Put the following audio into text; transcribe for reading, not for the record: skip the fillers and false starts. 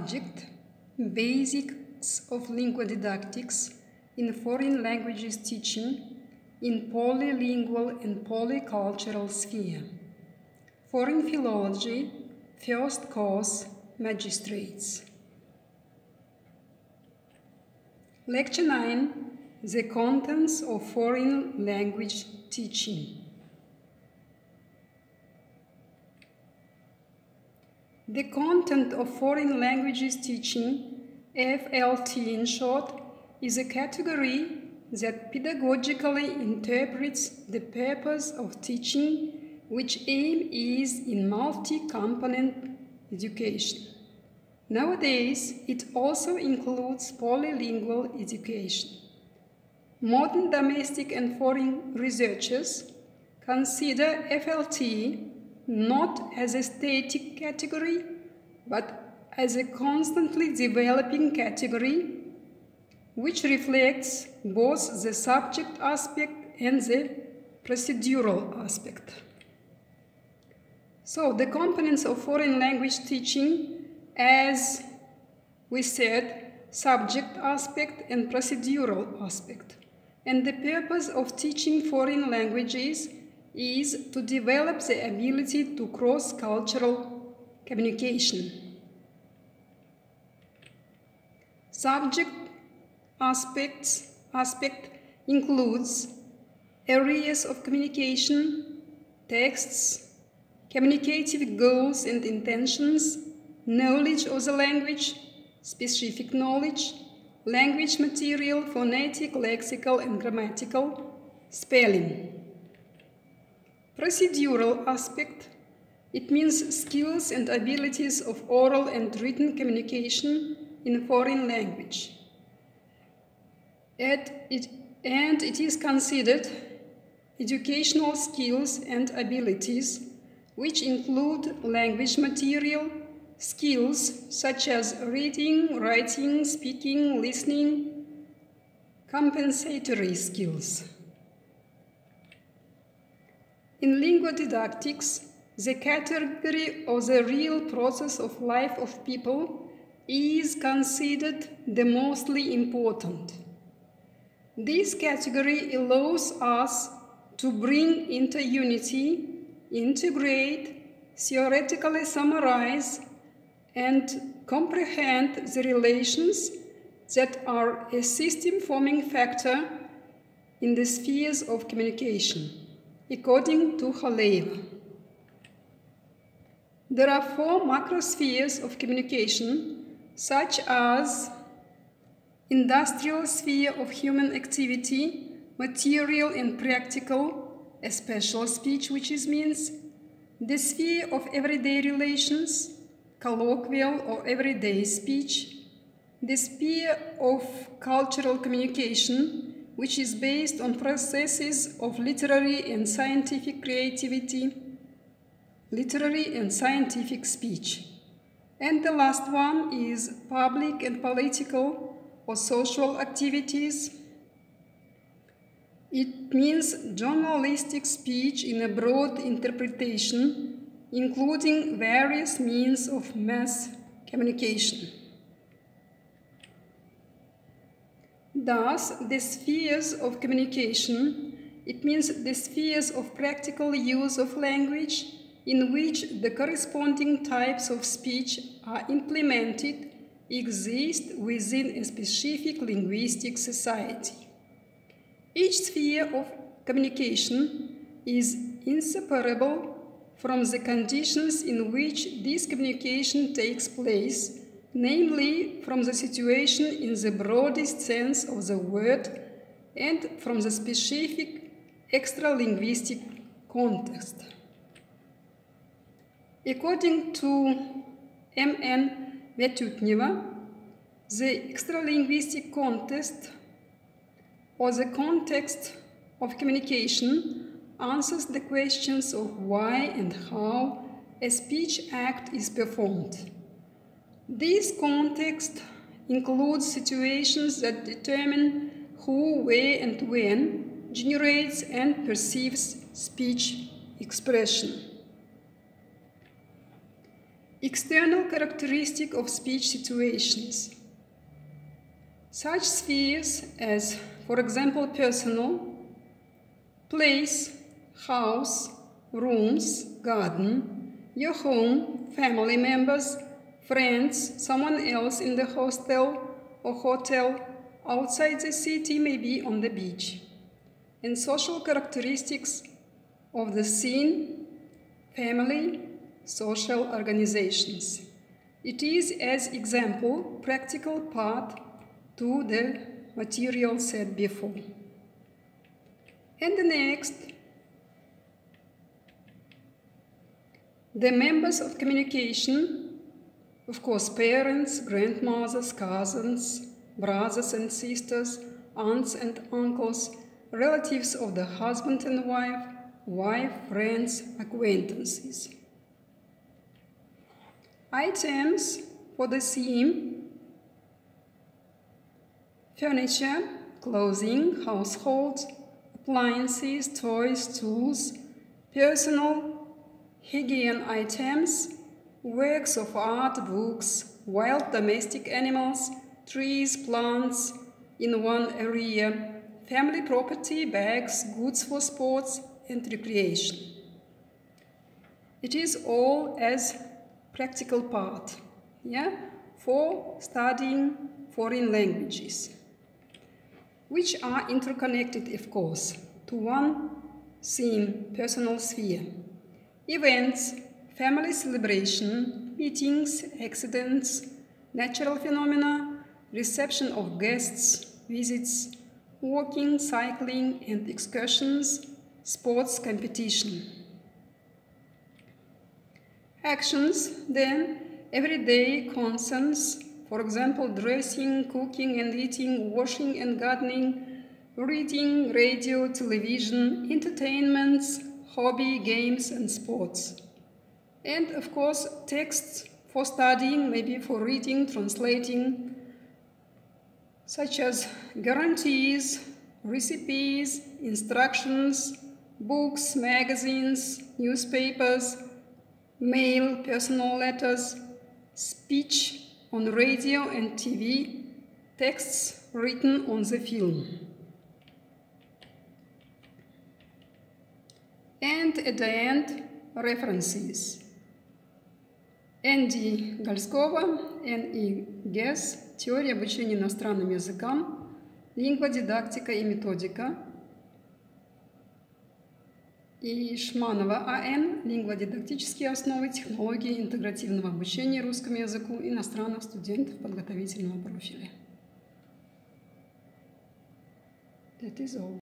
subject, Basics of Linguodidactics in Foreign Languages Teaching in Polylingual and Polycultural Sphere. Foreign Philology, First Course, Magistrates. Lecture 9, The Contents of Foreign Language Teaching. The content of foreign languages teaching, FLT in short, is a category that pedagogically interprets the purpose of teaching, which aim is in multi-component education. Nowadays, it also includes polylingual education. Modern domestic and foreign researchers consider FLT not as a static category, but as a constantly developing category, which reflects both the subject aspect and the procedural aspect. So, the components of foreign language teaching, as we said, subject aspect and procedural aspect. And the purpose of teaching foreign languages is to develop the ability to cross-cultural communication. Subject aspect includes areas of communication, texts, communicative goals and intentions, knowledge of the language, specific knowledge, language material, phonetic, lexical and grammatical, spelling. Procedural aspect, it means skills and abilities of oral and written communication in foreign language. And it is considered educational skills and abilities, which include language material, skills such as reading, writing, speaking, listening, compensatory skills. In linguodidactics, the category of the real process of life of people is considered the mostly important. This category allows us to bring into unity, integrate, theoretically summarize, and comprehend the relations that are a system-forming factor in the spheres of communication, according to Haleva. There are 4 macrospheres of communication, such as industrial sphere of human activity, material and practical, a special speech, which means the sphere of everyday relations, colloquial or everyday speech, the sphere of cultural communication, which is based on processes of literary and scientific creativity, literary and scientific speech. And the last one is public and political or social activities. It means journalistic speech in a broad interpretation, including various means of mass communication. Thus, the spheres of communication, it means the spheres of practical use of language in which the corresponding types of speech are implemented, exist within a specific linguistic society. Each sphere of communication is inseparable from the conditions in which this communication takes place, namely from the situation in the broadest sense of the word and from the specific extra-linguistic context. According to M.N. Vyatutneva, the extra-linguistic context or the context of communication answers the questions of why and how a speech act is performed. This context includes situations that determine who, where, and when generates and perceives speech expression. External characteristic of speech situations. Such spheres as, for example, personal, place, house, rooms, garden, your home, family members, friends, someone else in the hostel or hotel, outside the city, maybe on the beach. And social characteristics of the scene, family, social organizations. It is, as example, practical part to the material said before. And the next, the members of communication, of course, parents, grandmothers, cousins, brothers and sisters, aunts and uncles, relatives of the husband and wife, friends, acquaintances. Items for the theme: furniture, clothing, household, appliances, toys, tools, personal hygiene items, works of art, books, wild domestic animals, trees, plants in one area, family property, bags, goods for sports and recreation. It is all as practical part, for studying foreign languages, which are interconnected, of course, to one theme, personal sphere. Events, family celebration, meetings, accidents, natural phenomena, reception of guests, visits, walking, cycling and excursions, sports competition. Actions, then, everyday concerns, for example, dressing, cooking and eating, washing and gardening, reading, radio, television, entertainments, hobby, games and sports. And of course, texts for studying, maybe for reading, translating, such as guarantees, recipes, instructions, books, magazines, newspapers, mail, personal letters, speech on radio and TV, texts written on the film. And at the end, references. Энди Гальскова, Н.И. Гесс, Теория обучения иностранным языкам, лингводидактика и методика. И Шманова А.Н. Лингводидактические основы технологии интегративного обучения русскому языку иностранных студентов подготовительного профиля. That is all.